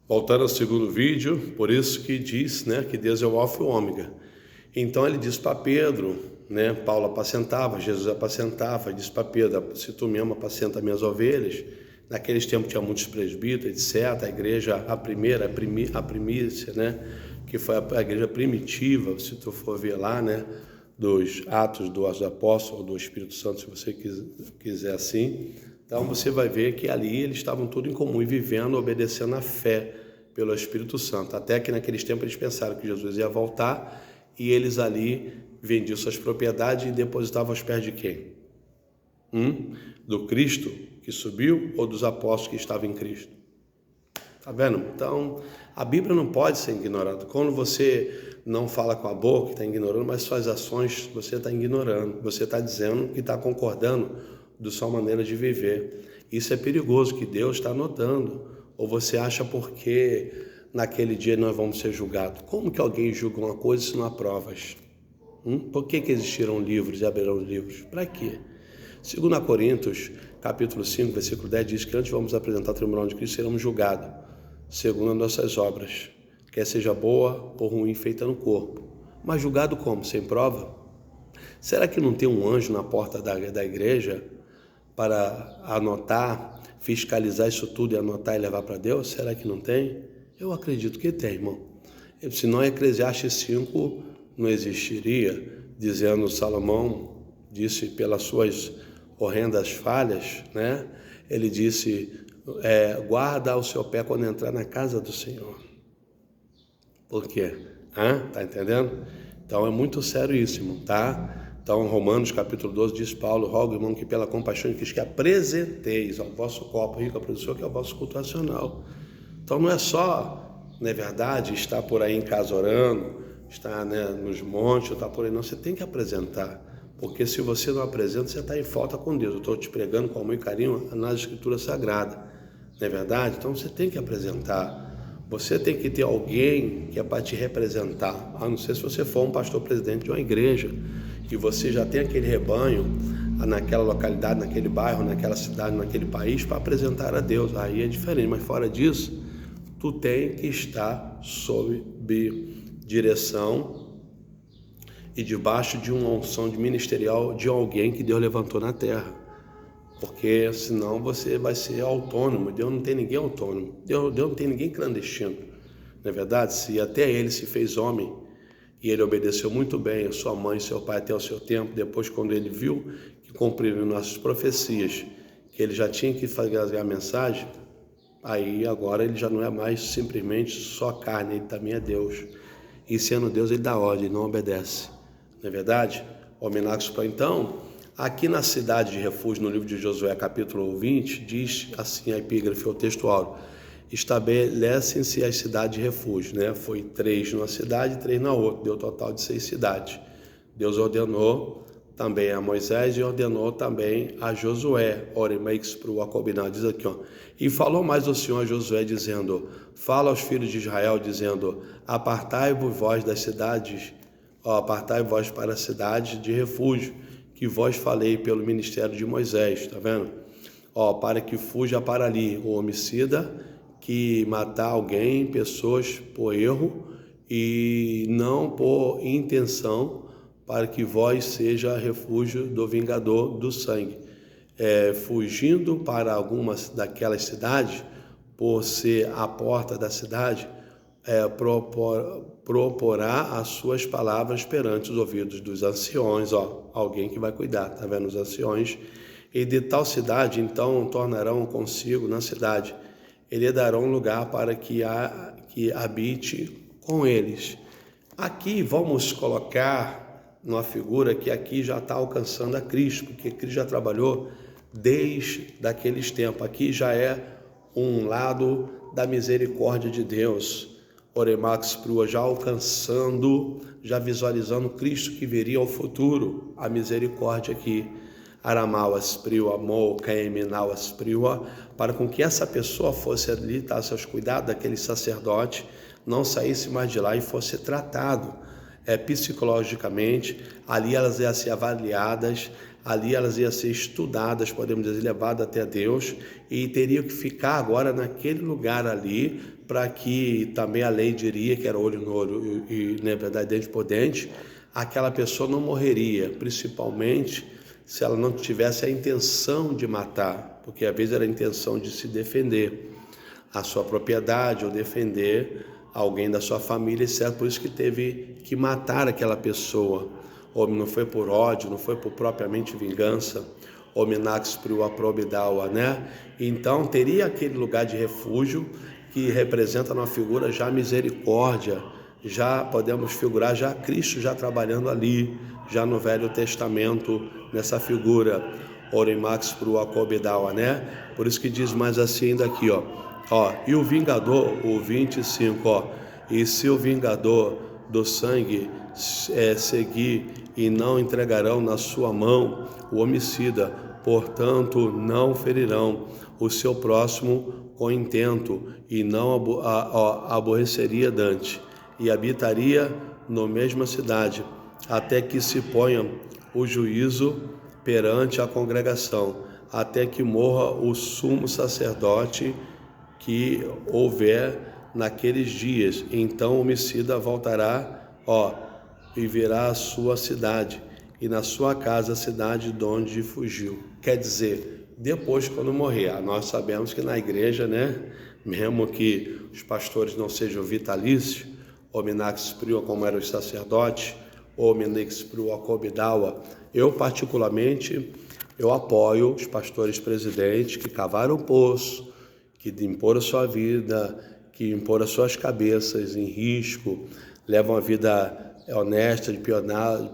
Voltando ao segundo vídeo, por isso que diz, né, que Deus é o alfa e o ômega. Então ele diz para Pedro, né, Paulo apacentava, Jesus apacentava, diz para Pedro, se tu mesmo apacenta minhas ovelhas. Naqueles tempos tinha muitos presbíteros, etc. A igreja, a primícia, né, que foi a igreja primitiva, se tu for ver lá, né, dos Atos dos Apóstolos, do Espírito Santo, se você quiser assim. Então você vai ver que ali eles estavam todos em comum e vivendo, obedecendo a fé pelo Espírito Santo. Até que naqueles tempos eles pensaram que Jesus ia voltar e eles ali vendiam suas propriedades e depositavam aos pés de quem? Do Cristo que subiu ou dos apóstolos que estavam em Cristo? Tá vendo? Então, a Bíblia não pode ser ignorada. Quando você não fala com a boca, está ignorando, mas suas ações você está ignorando. Você está dizendo que está concordando da sua maneira de viver. Isso é perigoso, que Deus está notando. Ou você acha porque naquele dia nós vamos ser julgados? Como que alguém julga uma coisa se não há provas? Por que existiram livros e abrirão livros? Para quê? 2 Coríntios, capítulo 5, versículo 10, diz que antes vamos apresentar o tribunal de Cristo, seremos julgados, segundo as nossas obras, quer seja boa ou ruim, feita no corpo. Mas julgado como? Sem prova? Será que não tem um anjo na porta da igreja para anotar, fiscalizar isso tudo e anotar e levar para Deus? Será que não tem? Eu acredito que tem, irmão. Senão Eclesiastes 5 não existiria, dizendo Salomão, disse pelas suas horrendas falhas, né? Ele disse, guarda o seu pé quando entrar na casa do Senhor. Por quê? Tá entendendo? Então é muito sério isso, irmão, tá? Então Romanos capítulo 12 diz Paulo, rogo, irmão, que pela compaixão de Cristo que apresenteis ao vosso corpo rico a produção, que é o vosso culto racional. Então não é só, não é verdade, estar por aí em casa orando, estar, né, nos montes, estar por aí, não, você tem que apresentar. Porque se você não apresenta, você está em falta com Deus. Eu estou te pregando com amor e carinho na Escritura Sagrada. Não é verdade? Então você tem que apresentar. Você tem que ter alguém que é para te representar. A não ser se você for um pastor presidente de uma igreja e você já tem aquele rebanho naquela localidade, naquele bairro, naquela cidade, naquele país para apresentar a Deus. Aí é diferente. Mas fora disso, tu tem que estar sob direção e debaixo de uma unção de ministerial de alguém que Deus levantou na terra. Porque senão você vai ser autônomo. Deus não tem ninguém autônomo. Deus não tem ninguém clandestino. Não é verdade? Se até ele se fez homem e ele obedeceu muito bem a sua mãe e seu pai até o seu tempo, depois quando ele viu que cumpriram nossas profecias, que ele já tinha que fazer a mensagem, aí agora ele já não é mais simplesmente só carne, ele também é Deus. E sendo Deus, ele dá ordem, não obedece. Não é verdade? Então, aqui na cidade de refúgio, no livro de Josué, capítulo 20, diz assim a epígrafe, o texto áureo, estabelecem-se as cidades de refúgio, né? Foi 3 numa cidade e 3 na outra, deu total de 6 cidades. Deus ordenou também a Moisés e ordenou também a Josué, Oremeix para o Acobiná, diz aqui, ó. E falou mais o Senhor a Josué, dizendo, fala aos filhos de Israel, dizendo, apartai-vos vós das cidades, apartai vós para a cidade de refúgio, que vós falei pelo ministério de Moisés, tá vendo? Para que fuja para ali o homicida, que matar alguém, pessoas por erro e não por intenção, para que vós seja refúgio do vingador do sangue. Fugindo para algumas daquelas cidades, por ser a porta da cidade, proporá as suas palavras perante os ouvidos dos anciões, alguém que vai cuidar, tá vendo? Os anciões, e de tal cidade, então, tornarão consigo na cidade, e lhe darão um lugar para que habite com eles. Aqui vamos colocar uma figura que aqui já está alcançando a Cristo, porque Cristo já trabalhou desde aqueles tempos. Aqui já é um lado da misericórdia de Deus. Oremax Prua, já alcançando, já visualizando Cristo que viria ao futuro, a misericórdia aqui. Aramauas Priua, Mo, Caeminauas Priua, para com que essa pessoa fosse ali, tasse aos cuidados daquele sacerdote, não saísse mais de lá e fosse tratado psicologicamente. Ali elas iam ser avaliadas, ali elas iam ser estudadas, podemos dizer, levadas até Deus, e teriam que ficar agora naquele lugar ali, para que também a lei diria que era olho no olho e na verdade dente por dente, aquela pessoa não morreria, principalmente se ela não tivesse a intenção de matar, porque às vezes era a intenção de se defender a sua propriedade ou defender alguém da sua família, etc. Por isso que teve que matar aquela pessoa. Ou não foi por ódio, não foi por propriamente vingança, hominax pro aprobidawa, né? Então teria aquele lugar de refúgio que representa uma figura já misericórdia, já podemos figurar já Cristo já trabalhando ali, já no Velho Testamento, nessa figura, Orimax pro Acobidawa, né? Por isso que diz mais assim ainda aqui, e o vingador, o 25, e se o vingador do sangue seguir e não entregarão na sua mão o homicida, portanto não ferirão o seu próximo com intento e não aborreceria Dante e habitaria na mesma cidade até que se ponha o juízo perante a congregação, até que morra o sumo sacerdote que houver naqueles dias. Então o homicida voltará, e virá à sua cidade, e na sua casa a cidade de onde fugiu. Quer dizer, depois quando morrer, nós sabemos que na igreja, né, mesmo que os pastores não sejam vitalícios, hominax prio como eram os sacerdotes, hominax prio acobidawa, eu particularmente, eu apoio os pastores presidentes que cavaram o poço, que imporam a sua vida, que imporam as suas cabeças em risco, levam a vida honesta, de piedade,